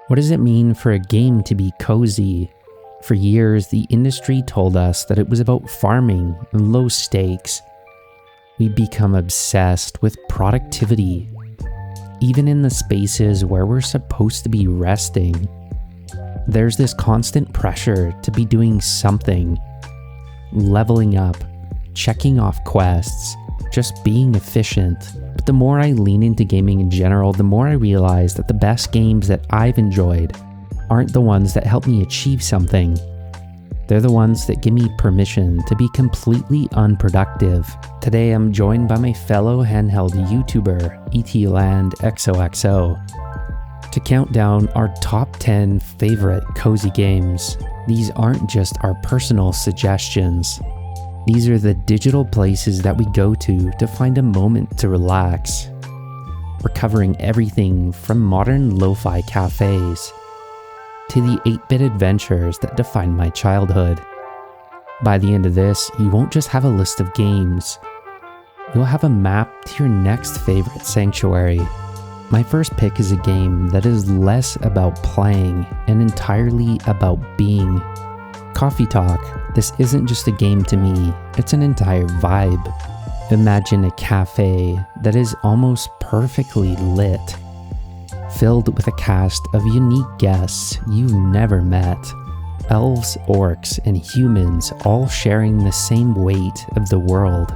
What does it mean for a game to be cozy? For years, the industry told us that it was about farming and low stakes. We become obsessed with productivity, even in the spaces where we're supposed to be resting. There's this constant pressure to be doing something, leveling up, checking off quests, just being efficient. But the more I lean into gaming in general, the more I realize that the best games that I've enjoyed aren't the ones that help me achieve something. They're the ones that give me permission to be completely unproductive. Today I'm joined by my fellow handheld YouTuber, ETLandXOXO, to count down our top 10 favorite cozy games. These aren't just our personal suggestions. These are the digital places that we go to find a moment to relax. We're covering everything from modern lo-fi cafes to the 8-bit adventures that defined my childhood. By the end of this, you won't just have a list of games. You'll have a map to your next favorite sanctuary. My first pick is a game that is less about playing and entirely about being. Coffee Talk. This isn't just a game to me, it's an entire vibe. Imagine a cafe that is almost perfectly lit, filled with a cast of unique guests you've never met. Elves, orcs, and humans all sharing the same weight of the world.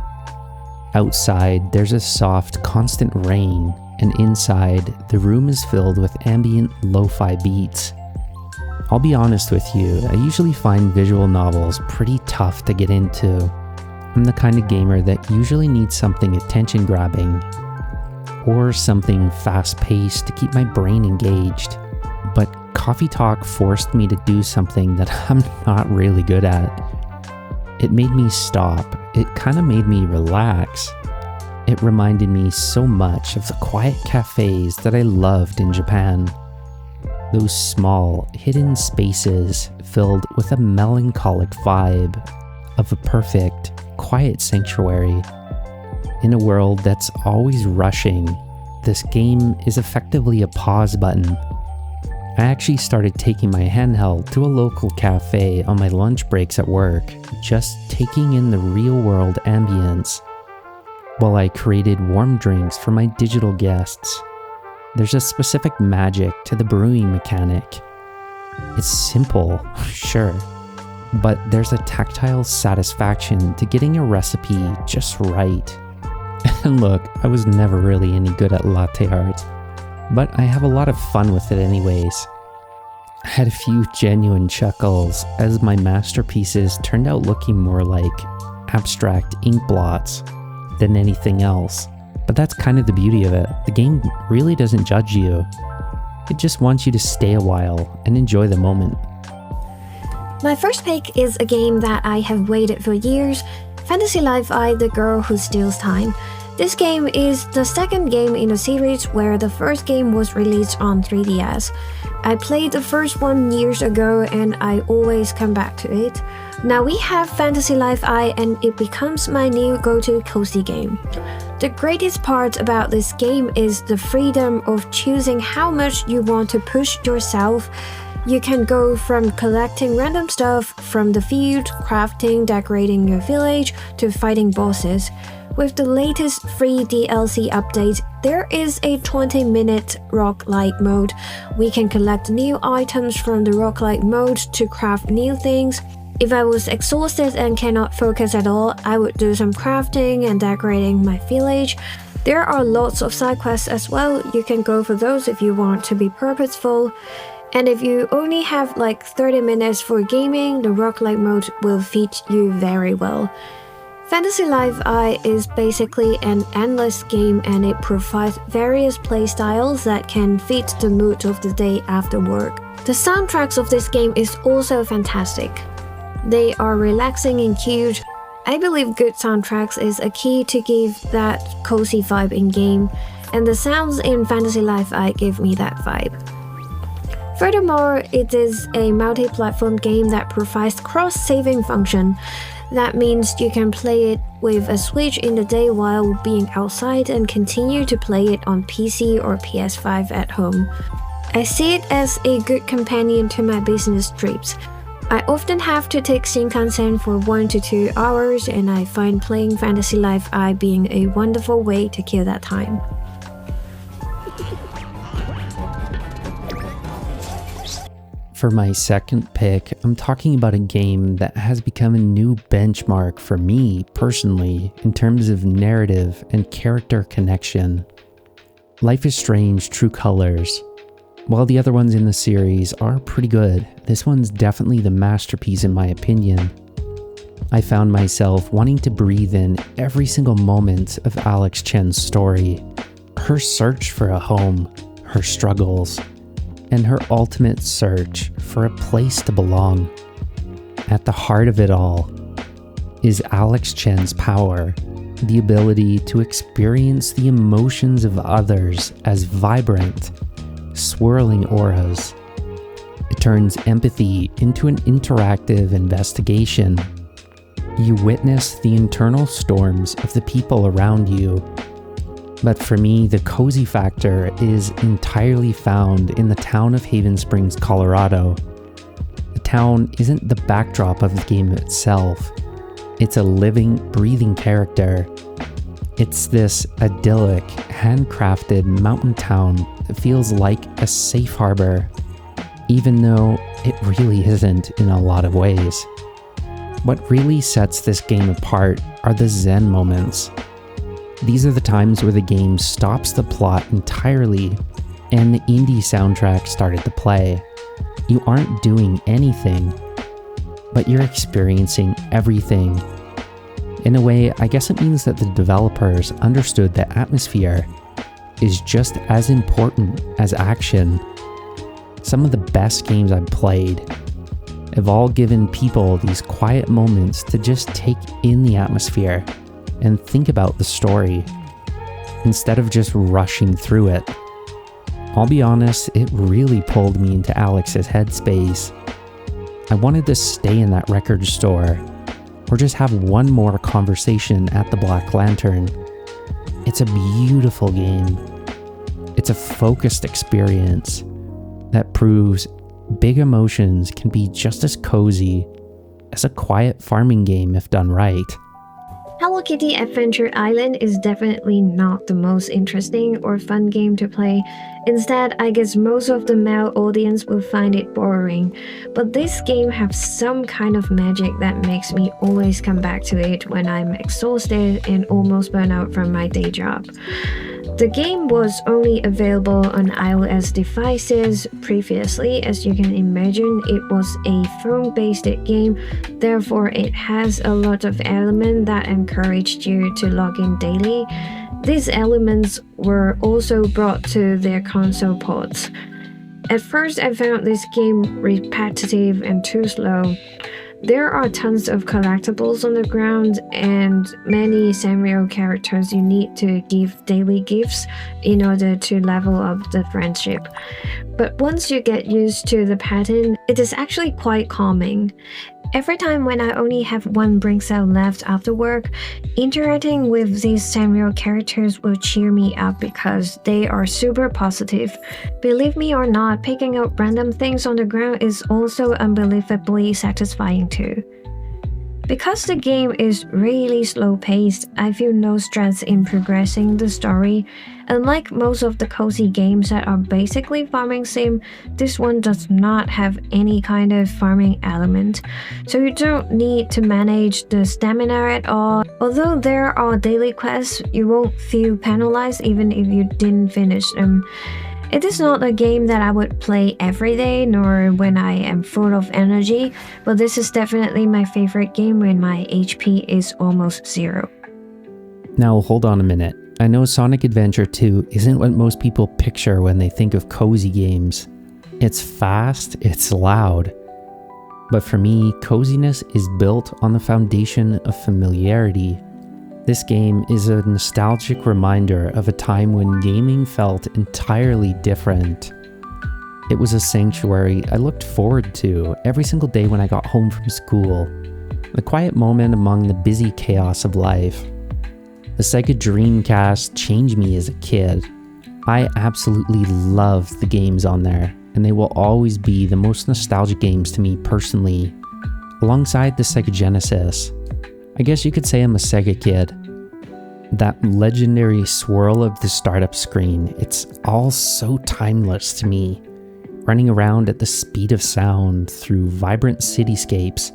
Outside, there's a soft, constant rain, and inside, the room is filled with ambient lo-fi beats. I'll be honest with you, I usually find visual novels pretty tough to get into. I'm the kind of gamer that usually needs something attention-grabbing, or something fast-paced to keep my brain engaged. But Coffee Talk forced me to do something that I'm not really good at. It made me stop. It kind of made me relax. It reminded me so much of the quiet cafes that I loved in Japan. Those small, hidden spaces filled with a melancholic vibe of a perfect, quiet sanctuary. In a world that's always rushing, this game is effectively a pause button. I actually started taking my handheld to a local cafe on my lunch breaks at work, just taking in the real-world ambience, while I created warm drinks for my digital guests. There's a specific magic to the brewing mechanic. It's simple, sure, but there's a tactile satisfaction to getting a recipe just right. And look, I was never really any good at latte art, but I have a lot of fun with it anyways. I had a few genuine chuckles as my masterpieces turned out looking more like abstract ink blots than anything else. But that's kind of the beauty of it. The game really doesn't judge you. It just wants you to stay a while and enjoy the moment. My first pick is a game that I have waited for years, Fantasy Life I, The Girl Who Steals Time. This game is the second game in the series where the first game was released on 3DS. I played the first one years ago and I always come back to it. Now we have Fantasy Life I and it becomes my new go-to cozy game. The greatest part about this game is the freedom of choosing how much you want to push yourself. You can go from collecting random stuff from the field, crafting, decorating your village, to fighting bosses. With the latest free DLC update, there is a 20-minute roguelike mode. We can collect new items from the roguelike mode to craft new things. If I was exhausted and cannot focus at all, I would do some crafting and decorating my village. There are lots of side quests as well. You can go for those if you want to be purposeful. And if you only have like 30 minutes for gaming, the roguelike mode will fit you very well. Fantasy Life I is basically an endless game and it provides various playstyles that can fit the mood of the day after work. The soundtracks of this game is also fantastic. They are relaxing and cute. I believe good soundtracks is a key to give that cozy vibe in game, and the sounds in Fantasy Life I give me that vibe. Furthermore, it is a multi-platform game that provides cross-saving function. That means you can play it with a Switch in the day while being outside and continue to play it on PC or PS5 at home. I see it as a good companion to my business trips. I often have to take Shinkansen for 1 to 2 hours, and I find playing Fantasy Life I being a wonderful way to kill that time. For my second pick, I'm talking about a game that has become a new benchmark for me personally in terms of narrative and character connection. Life is Strange: True Colors. While the other ones in the series are pretty good, this one's definitely the masterpiece in my opinion. I found myself wanting to breathe in every single moment of Alex Chen's story. Her search for a home, her struggles, and her ultimate search for a place to belong. At the heart of it all is Alex Chen's power, the ability to experience the emotions of others as vibrant, swirling auras. It turns empathy into an interactive investigation. You witness the internal storms of the people around you. But for me, the cozy factor is entirely found in the town of Haven Springs, Colorado. The town isn't the backdrop of the game itself. It's a living, breathing character. It's this idyllic, handcrafted mountain town that feels like a safe harbor, even though it really isn't in a lot of ways. What really sets this game apart are the Zen moments. These are the times where the game stops the plot entirely and the indie soundtrack started to play. You aren't doing anything, but you're experiencing everything. In a way, I guess it means that the developers understood that atmosphere is just as important as action. Some of the best games I've played have all given people these quiet moments to just take in the atmosphere and think about the story, instead of just rushing through it. I'll be honest, it really pulled me into Alex's headspace. I wanted to stay in that record store, or just have one more conversation at the Black Lantern. It's a beautiful game. It's a focused experience that proves big emotions can be just as cozy as a quiet farming game if done right. Hello Kitty Adventure Island is definitely not the most interesting or fun game to play. Instead, I guess most of the male audience will find it boring. But this game has some kind of magic that makes me always come back to it when I'm exhausted and almost burn out from my day job. The game was only available on iOS devices previously. As you can imagine, it was a phone-based game, therefore it has a lot of elements that encouraged you to log in daily. These elements were also brought to their console ports. At first, I found this game repetitive and too slow. There are tons of collectibles on the ground and many Samuel characters you need to give daily gifts in order to level up the friendship. But once you get used to the pattern, it is actually quite calming. Every time when I only have one brain cell left after work, interacting with these Samuel characters will cheer me up because they are super positive. Believe me or not, picking up random things on the ground is also unbelievably satisfying too. Because the game is really slow-paced, I feel no stress in progressing the story. Unlike most of the cozy games that are basically farming sim, this one does not have any kind of farming element, so you don't need to manage the stamina at all. Although there are daily quests, you won't feel penalized even if you didn't finish them. It is not a game that I would play every day nor when I am full of energy, but this is definitely my favorite game when my HP is almost zero. Now hold on a minute. I know Sonic Adventure 2 isn't what most people picture when they think of cozy games. It's fast, it's loud. But for me, coziness is built on the foundation of familiarity. This game is a nostalgic reminder of a time when gaming felt entirely different. It was a sanctuary I looked forward to every single day when I got home from school. The quiet moment among the busy chaos of life. The Sega Dreamcast changed me as a kid. I absolutely love the games on there, and they will always be the most nostalgic games to me personally, alongside the Sega Genesis. I guess you could say I'm a Sega kid. That legendary swirl of the startup screen, it's all so timeless to me. Running around at the speed of sound through vibrant cityscapes,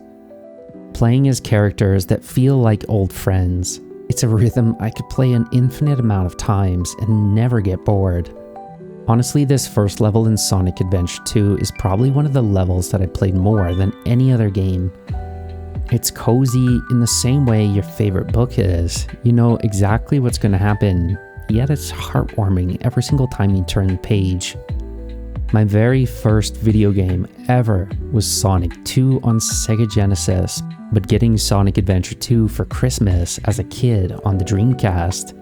playing as characters that feel like old friends. It's a rhythm I could play an infinite amount of times and never get bored. Honestly, this first level in Sonic Adventure 2 is probably one of the levels that I played more than any other game. It's cozy in the same way your favorite book is. You know exactly what's going to happen, yet it's heartwarming every single time you turn the page. My very first video game ever was Sonic 2 on Sega Genesis, but getting Sonic Adventure 2 for Christmas as a kid on the Dreamcast,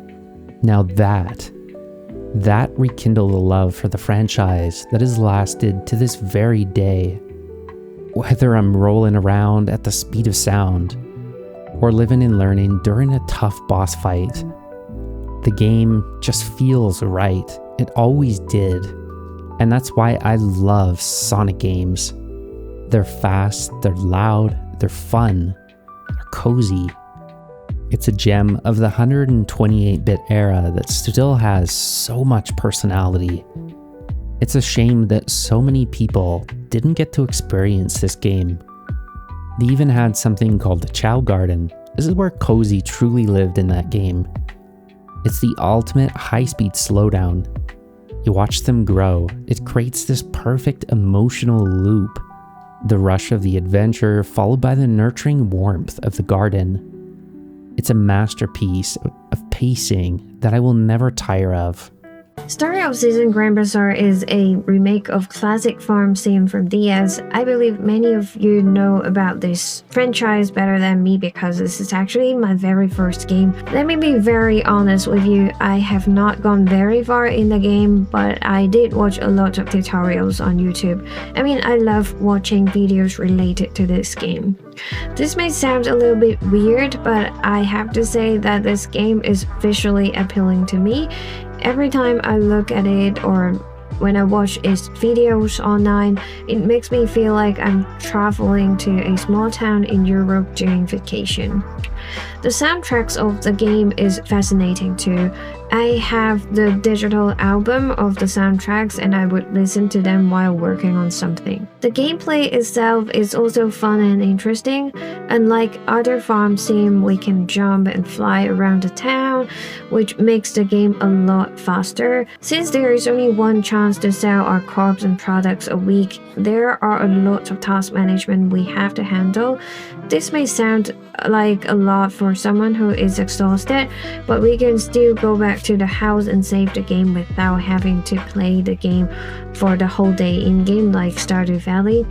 now that rekindled a love for the franchise that has lasted to this very day. Whether I'm rolling around at the speed of sound, or living and learning during a tough boss fight, the game just feels right. It always did. And that's why I love Sonic games. They're fast, they're loud, they're fun, they're cozy. It's a gem of the 128-bit era that still has so much personality. It's a shame that so many people didn't get to experience this game. They even had something called the Chow Garden. This is where Cozy truly lived in that game. It's the ultimate high-speed slowdown. You watch them grow. It creates this perfect emotional loop. The rush of the adventure followed by the nurturing warmth of the garden. It's a masterpiece of pacing that I will never tire of. Story of Season Grand Bazaar is a remake of classic farm sim from DS. I believe many of you know about this franchise better than me because this is actually my very first game. Let me be very honest with you, I have not gone very far in the game, but I did watch a lot of tutorials on YouTube. I mean, I love watching videos related to this game. This may sound a little bit weird, but I have to say that this game is visually appealing to me. Every time I look at it or when I watch its videos online, it makes me feel like I'm traveling to a small town in Europe during vacation. The soundtracks of the game is fascinating too. I have the digital album of the soundtracks and I would listen to them while working on something. The gameplay itself is also fun and interesting. Unlike other farm sim, we can jump and fly around the town, which makes the game a lot faster. Since there is only one chance to sell our crops and products a week, there are a lot of task management we have to handle. This may sound like a lot for someone who is exhausted, but we can still go back to the house and save the game without having to play the game for the whole day in-game like Stardew Valley.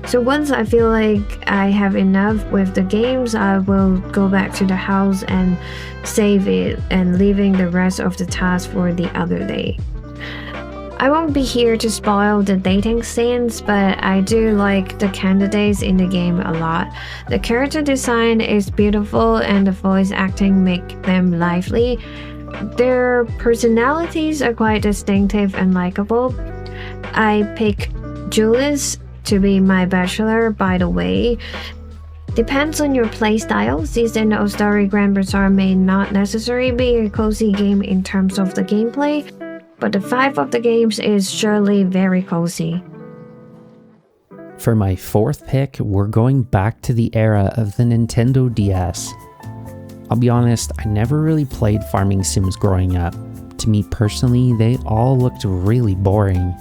So once I feel like I have enough with the games, I will go back to the house and save it and leaving the rest of the tasks for the other day. I won't be here to spoil the dating scenes, but I do like the candidates in the game a lot. The character design is beautiful and the voice acting make them lively. Their personalities are quite distinctive and likable. I pick Julius to be my bachelor, by the way. Depends on your playstyle. Season of Story Grand Bazaar may not necessarily be a cozy game in terms of the gameplay, but the vibe of the games is surely very cozy. For my fourth pick, we're going back to the era of the Nintendo DS. I'll be honest, I never really played farming sims growing up. To me personally, they all looked really boring.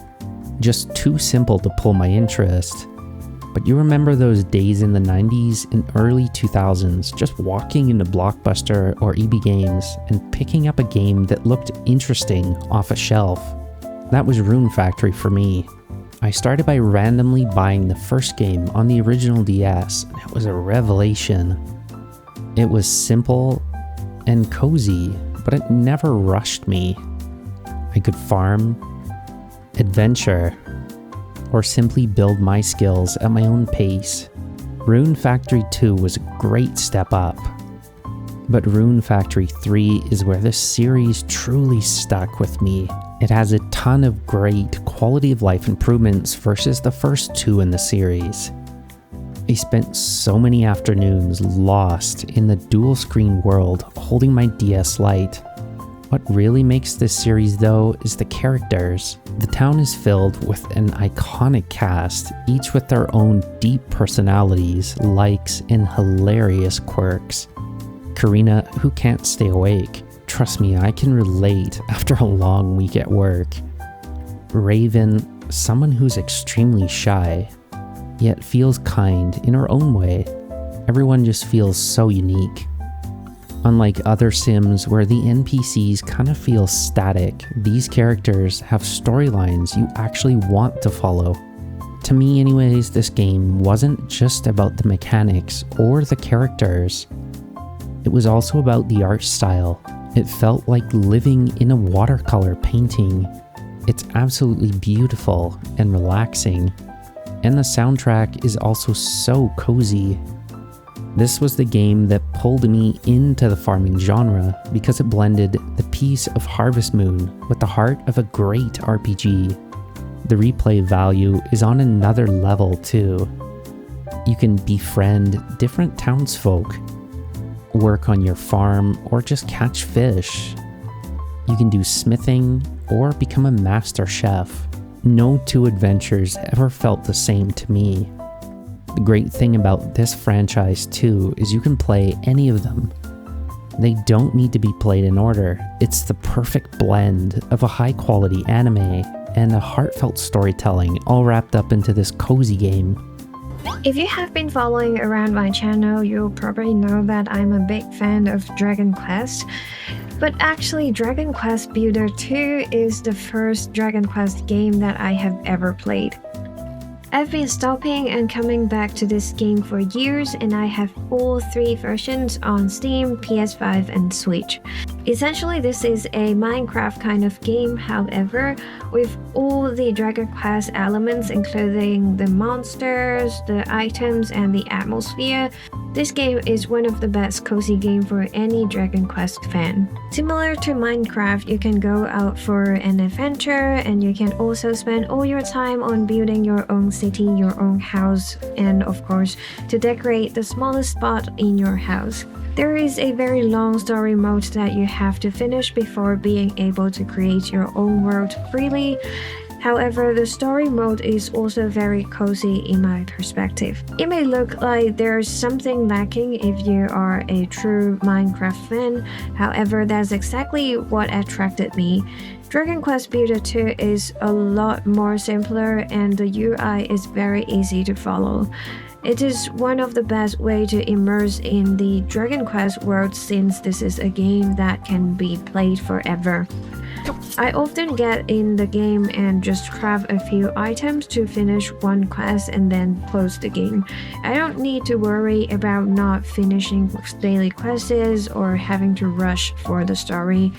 Just too simple to pull my interest. But you remember those days in the 90s and early 2000s, just walking into Blockbuster or EB Games and picking up a game that looked interesting off a shelf. That was Rune Factory for me. I started by randomly buying the first game on the original DS, and it was a revelation. It was simple and cozy, but it never rushed me. I could farm, adventure, or simply build my skills at my own pace. Rune Factory 2 was a great step up, but Rune Factory 3 is where this series truly stuck with me It has a ton of great quality of life improvements versus the first two in the series. I spent so many afternoons lost in the dual screen world holding my DS Lite. What really makes this series though is the characters. The town is filled with an iconic cast, each with their own deep personalities, likes, and hilarious quirks. Karina, who can't stay awake. Trust me, I can relate after a long week at work. Raven, someone who's extremely shy, yet feels kind in her own way. Everyone just feels so unique. Unlike other Sims where the NPCs kind of feel static, these characters have storylines you actually want to follow. To me anyways, this game wasn't just about the mechanics or the characters. It was also about the art style. It felt like living in a watercolor painting. It's absolutely beautiful and relaxing. And the soundtrack is also so cozy. This was the game that pulled me into the farming genre because it blended the peace of Harvest Moon with the heart of a great RPG. The replay value is on another level too. You can befriend different townsfolk, work on your farm, or just catch fish. You can do smithing or become a master chef. No two adventures ever felt the same to me. The great thing about this franchise too is you can play any of them. They don't need to be played in order. It's the perfect blend of a high quality anime and a heartfelt storytelling all wrapped up into this cozy game. If you have been following around my channel, you'll probably know that I'm a big fan of Dragon Quest. But actually, Dragon Quest Builder 2 is the first Dragon Quest game that I have ever played. I've been stopping and coming back to this game for years, and I have all three versions on Steam, PS5 and Switch. Essentially, this is a Minecraft kind of game, however, with all the Dragon Quest elements including the monsters, the items, and the atmosphere. This game is one of the best cozy games for any Dragon Quest fan. Similar to Minecraft, you can go out for an adventure, and you can also spend all your time on building your own city, your own house, and of course, to decorate the smallest spot in your house. There is a very long story mode that you have to finish before being able to create your own world freely. However, the story mode is also very cozy in my perspective. It may look like there's something lacking if you are a true Minecraft fan, however, that's exactly what attracted me. Dragon Quest Builder 2 is a lot more simpler and the UI is very easy to follow. It is one of the best ways to immerse in the Dragon Quest world since this is a game that can be played forever. I often get in the game and just craft a few items to finish one quest and then close the game. I don't need to worry about not finishing daily quests or having to rush for the story.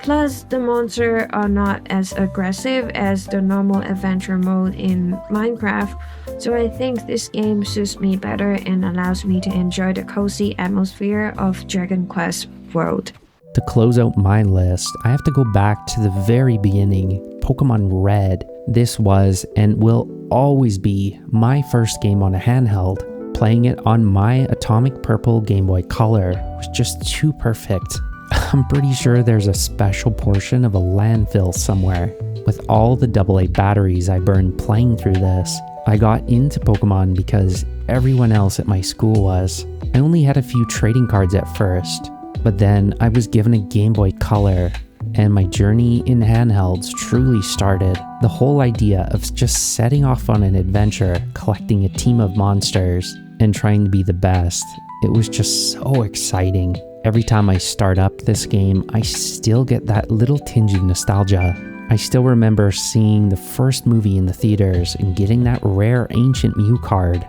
Plus, the monsters are not as aggressive as the normal adventure mode in Minecraft, so I think this game suits me better and allows me to enjoy the cozy atmosphere of Dragon Quest world. To close out my list, I have to go back to the very beginning, Pokémon Red. This was and will always be my first game on a handheld. Playing it on my atomic purple Game Boy Color was just too perfect. I'm pretty sure there's a special portion of a landfill somewhere. With all the AA batteries I burned playing through this, I got into Pokemon because everyone else at my school was. I only had a few trading cards at first, but then I was given a Game Boy Color, and my journey in handhelds truly started. The whole idea of just setting off on an adventure, collecting a team of monsters, and trying to be the best, it was just so exciting. Every time I start up this game, I still get that little tinge of nostalgia. I still remember seeing the first movie in the theaters and getting that rare ancient Mew card.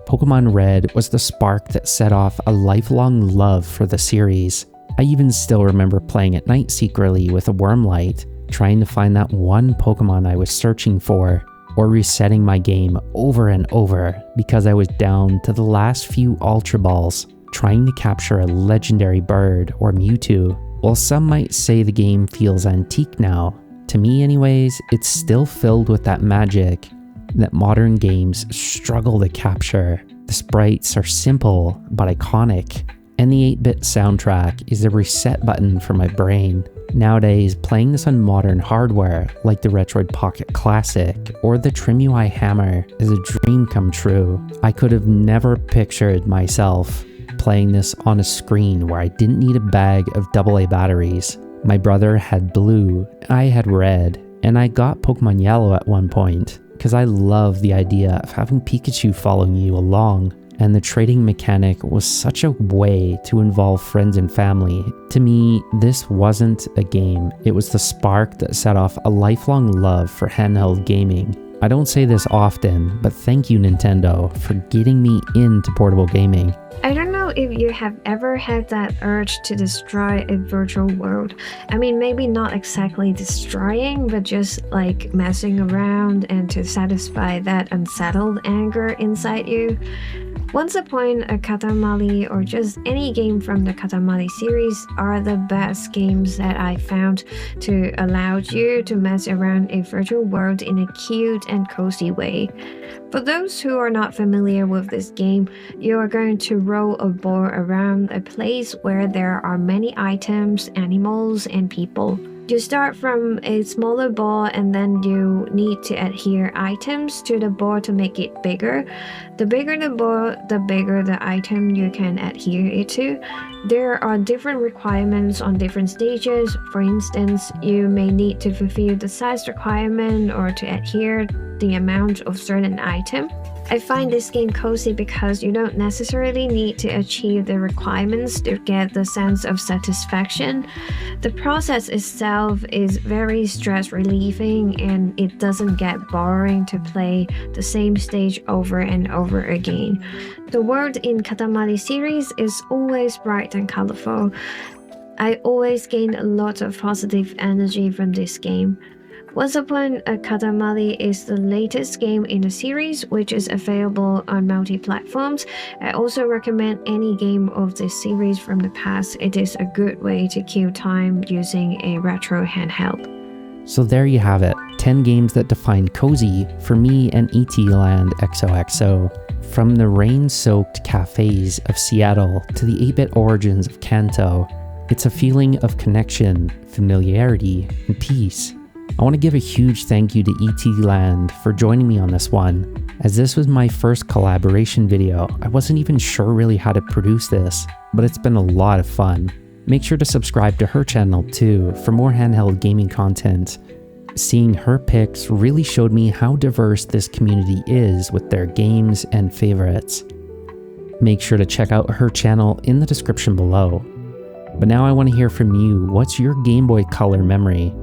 Pokémon Red was the spark that set off a lifelong love for the series. I even still remember playing at night secretly with a worm light, trying to find that one Pokemon I was searching for, or resetting my game over and over because I was down to the last few Ultra Balls, trying to capture a legendary bird or Mewtwo. While some might say the game feels antique now, To me anyways, it's still filled with that magic that modern games struggle to capture. The sprites are simple but iconic, and the 8-bit soundtrack is a reset button for my brain. Nowadays, playing this on modern hardware like the Retroid Pocket Classic or the TrimUI Hammer is a dream come true. I could have never pictured myself playing this on a screen where I didn't need a bag of AA batteries. My brother had blue, I had red, and I got Pokemon Yellow at one point because I love the idea of having Pikachu following you along. And the trading mechanic was such a way to involve friends and family. To me, this wasn't a game. It was the spark that set off a lifelong love for handheld gaming. I don't say this often, but thank you Nintendo for getting me into portable gaming. I don't know if you have ever had that urge to destroy a virtual world. I mean, maybe not exactly destroying, but just like messing around and to satisfy that unsettled anger inside you. Once Upon a Katamari or just any game from the Katamari series are the best games that I found to allow you to mess around a virtual world in a cute and cozy way. For those who are not familiar with this game, you are going to roll a ball around a place where there are many items, animals, and people. You start from a smaller ball and then you need to adhere items to the ball to make it bigger. The bigger the ball, the bigger the item you can adhere it to. There are different requirements on different stages. For instance, you may need to fulfill the size requirement or to adhere the amount of certain item. I find this game cozy because you don't necessarily need to achieve the requirements to get the sense of satisfaction. The process itself is very stress relieving and it doesn't get boring to play the same stage over and over again. The world in Katamari series is always bright and colorful. I always gain a lot of positive energy from this game. Once Upon a Katamari is the latest game in the series, which is available on multi-platforms. I also recommend any game of this series from the past. It is a good way to kill time using a retro handheld. So there you have it, 10 games that define cozy for me and ETLandXOXO. From the rain-soaked cafes of Seattle to the 8-bit origins of Kanto, it's a feeling of connection, familiarity, and peace. I want to give a huge thank you to ETLand for joining me on this one. As this was my first collaboration video, I wasn't even sure really how to produce this, but it's been a lot of fun. Make sure to subscribe to her channel too for more handheld gaming content. Seeing her picks really showed me how diverse this community is with their games and favorites. Make sure to check out her channel in the description below. But now I want to hear from you. What's your Game Boy Color memory?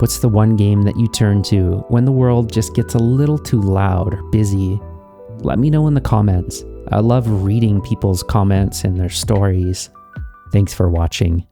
What's the one game that you turn to when the world just gets a little too loud or busy? Let me know in the comments. I love reading people's comments and their stories. Thanks for watching.